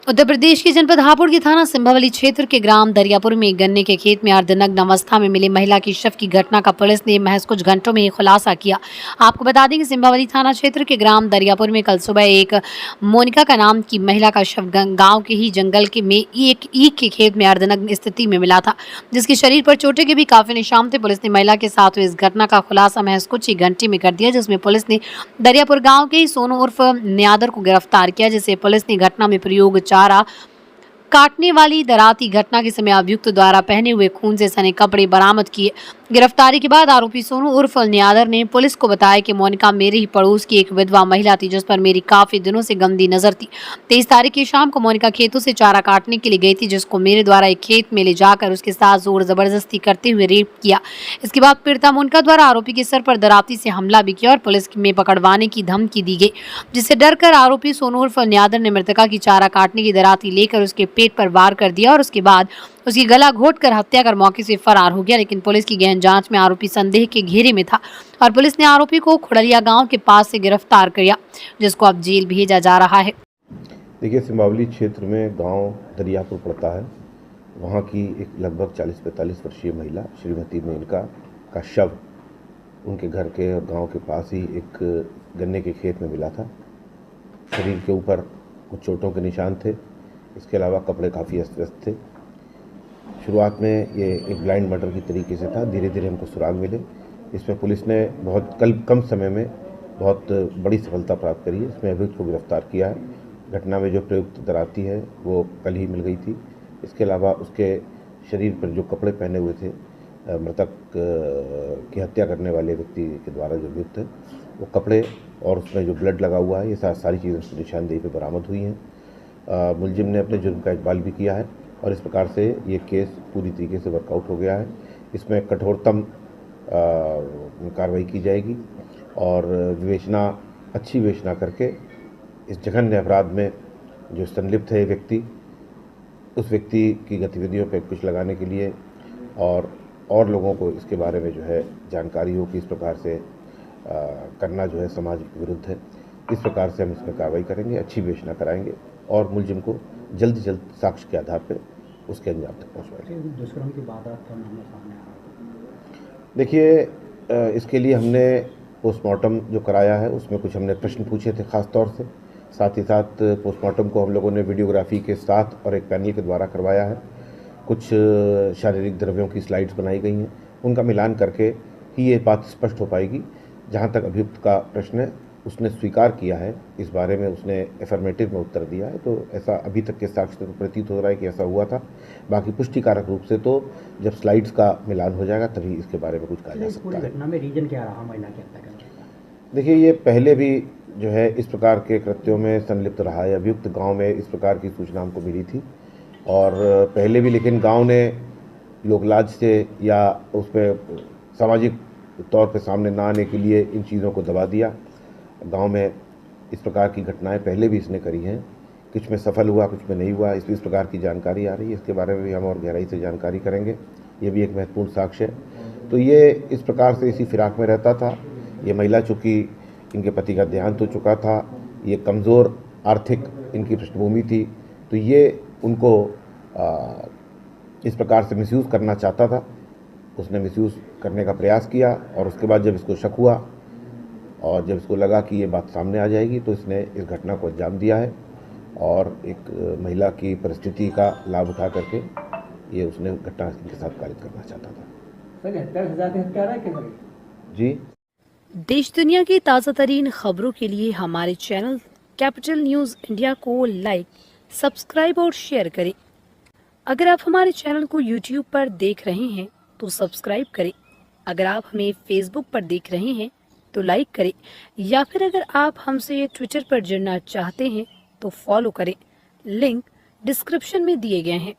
उत्तर प्रदेश के जनपद हापुड़ के थाना सिंभावली क्षेत्र के ग्राम दरियापुर में गन्ने के खेत में अर्धनग्न अवस्था में मिले महिला की शव की घटना का पुलिस ने महज कुछ घंटों में ही खुलासा किया। आपको बता दें कि सिंभावली थाना क्षेत्र के ग्राम दरियापुर में कल सुबह एक मोनिका का नाम की महिला का शव गांव के ही जंगल के में एक ईख के खेत में अर्धनग्न स्थिति में मिला था, जिसके शरीर पर चोटें के भी काफी निशान थे। पुलिस ने महिला के साथ हुई इस घटना का खुलासा महज कुछ ही घंटे में कर दिया, जिसमें पुलिस ने दरियापुर गाँव के ही सोनू उर्फ न्यादर को गिरफ्तार किया, जिसे पुलिस ने घटना में प्रयोग चारा काटने वाली दराती घटना के समय अभियुक्त द्वारा पहने हुए खून से सने कपड़े बरामद किए। गिरफ्तारी के बाद आरोपी सोनू उर्फ न्यादर ने पुलिस को बताया कि मोनिका मेरे ही पड़ोस की एक विधवा महिला थी, जिस पर मेरी काफी दिनों से गंदी नजर थी। 23 तारीख की शाम को मोनिका खेतों से चारा काटने के लिए गई थी, जिसको मेरे द्वारा एक खेत में ले जाकर उसके साथ जोर जबरदस्ती करते हुए रेप किया। इसके बाद पीड़िता मोनिका द्वारा आरोपी के सर पर दराती से हमला भी किया और पुलिस में पकड़वाने की धमकी दी गई, जिससे डरकर आरोपी सोनू उर्फ न्यादर ने मृतका की चारा काटने की दराती लेकर उसके पेट पर वार कर दिया और उसके बाद उसकी गला घोंटकर हत्या कर मौके से फरार हो गया। लेकिन पुलिस की गहन जांच में आरोपी संदेह के घेरे में था और पुलिस ने आरोपी को खुड़लिया गांव के पास से गिरफ्तार किया, जिसको अब जेल भेजा जा रहा है। देखिए, सिंभावली क्षेत्र में गांव दरियापुर पड़ता है। वहां की एक लगभग 40-45 वर्षीय महिला श्रीमती मेनका का शव उनके घर के और गांव के पास ही एक गन्ने के खेत में मिला था। शरीर के ऊपर कुछ चोटों के निशान थे। इसके अलावा कपड़े काफ़ी अस्त व्यस्त थे। शुरुआत में ये एक ब्लाइंड मर्डर की तरीके से था। धीरे धीरे हमको सुराग मिले। इसमें पुलिस ने कम समय में बहुत बड़ी सफलता प्राप्त करी है। इसमें अभियुक्त को गिरफ्तार किया है। घटना में जो प्रयुक्त दराती है वो कल ही मिल गई थी। इसके अलावा उसके शरीर पर जो कपड़े पहने हुए थे मृतक की हत्या करने वाले व्यक्ति के द्वारा जो अभियुक्त है, वो कपड़े और उसमें जो ब्लड लगा हुआ है, ये सारी चीज़ें उसकी निशानदेही पर बरामद हुई हैं। मुलजिम ने अपने जुर्म का इकबाल भी किया है और इस प्रकार से ये केस पूरी तरीके से वर्कआउट हो गया है। इसमें कठोरतम कार्रवाई की जाएगी और अच्छी विवेचना करके इस जघन्य अपराध में जो संलिप्त है व्यक्ति, उस व्यक्ति की गतिविधियों पर अंकुश लगाने के लिए और लोगों को इसके बारे में जो है जानकारी हो कि इस प्रकार से करना जो है समाज के विरुद्ध है। इस प्रकार से हम इसमें कार्रवाई करेंगे, अच्छी विवेचना कराएंगे और मुलजिम को जल्द से जल्द साक्ष्य के आधार पर उसके अंजाम तक पहुँचवाएंगे। दुष्कर्म की वारदात का मामला सामने आ रहा है। देखिए, इसके लिए हमने पोस्टमार्टम जो कराया है उसमें कुछ हमने प्रश्न पूछे थे ख़ास तौर से। साथ ही साथ पोस्टमार्टम को हम लोगों ने वीडियोग्राफी के साथ और एक पैनल के द्वारा करवाया है। कुछ शारीरिक द्रव्यों की स्लाइड्स बनाई गई हैं, उनका मिलान करके ही ये बात स्पष्ट हो पाएगी। जहाँ तक अभियुक्त का प्रश्न है, उसने स्वीकार किया है, इस बारे में उसने एफर्मेटिव में उत्तर दिया है। तो ऐसा अभी तक के साक्ष्य तो प्रतीत हो रहा है कि ऐसा हुआ था। बाकी पुष्टिकारक रूप से तो जब स्लाइड्स का मिलान हो जाएगा तभी इसके बारे में कुछ कहा जा सकता है। घटना में रीजन क्या रहा महिला की हत्या करने का? देखिए, ये पहले भी जो है इस प्रकार के कृत्यों में संलिप्त रहा है। अभियुक्त गाँव में इस प्रकार की सूचना हमको मिली थी और पहले भी, लेकिन गाँव ने लोकलाज से या उसमें सामाजिक तौर पर सामने ना आने के लिए इन चीज़ों को दबा दिया। गांव में इस प्रकार की घटनाएं पहले भी इसने करी हैं, कुछ में सफल हुआ, कुछ में नहीं हुआ। इस प्रकार की जानकारी आ रही है, इसके बारे में भी हम और गहराई से जानकारी करेंगे। ये भी एक महत्वपूर्ण साक्ष्य है। तो ये इस प्रकार से इसी फिराक में रहता था। ये महिला चूँकि इनके पति का देहांत हो चुका था, ये कमज़ोर आर्थिक इनकी पृष्ठभूमि थी, तो ये उनको इस प्रकार से मिसयूज़ करना चाहता था। उसने मिसयूज़ करने का प्रयास किया और उसके बाद जब इसको शक हुआ और जब इसको लगा कि ये बात सामने आ जाएगी तो इसने इस घटना को अंजाम दिया है और एक महिला की परिस्थिति का लाभ उठा करके ये उसने घटना इनके साथ कारित करना चाहता था। जी, देश दुनिया की ताज़ा तरीन खबरों के लिए हमारे चैनल कैपिटल न्यूज़ इंडिया को लाइक, सब्सक्राइब और शेयर करें। अगर आप हमारे चैनल को YouTube पर देख रहे हैं तो सब्सक्राइब करें। अगर आप हमें Facebook पर देख रहे हैं तो लाइक करें, या फिर अगर आप हमसे ट्विटर पर जुड़ना चाहते हैं तो फॉलो करें। लिंक डिस्क्रिप्शन में दिए गए हैं।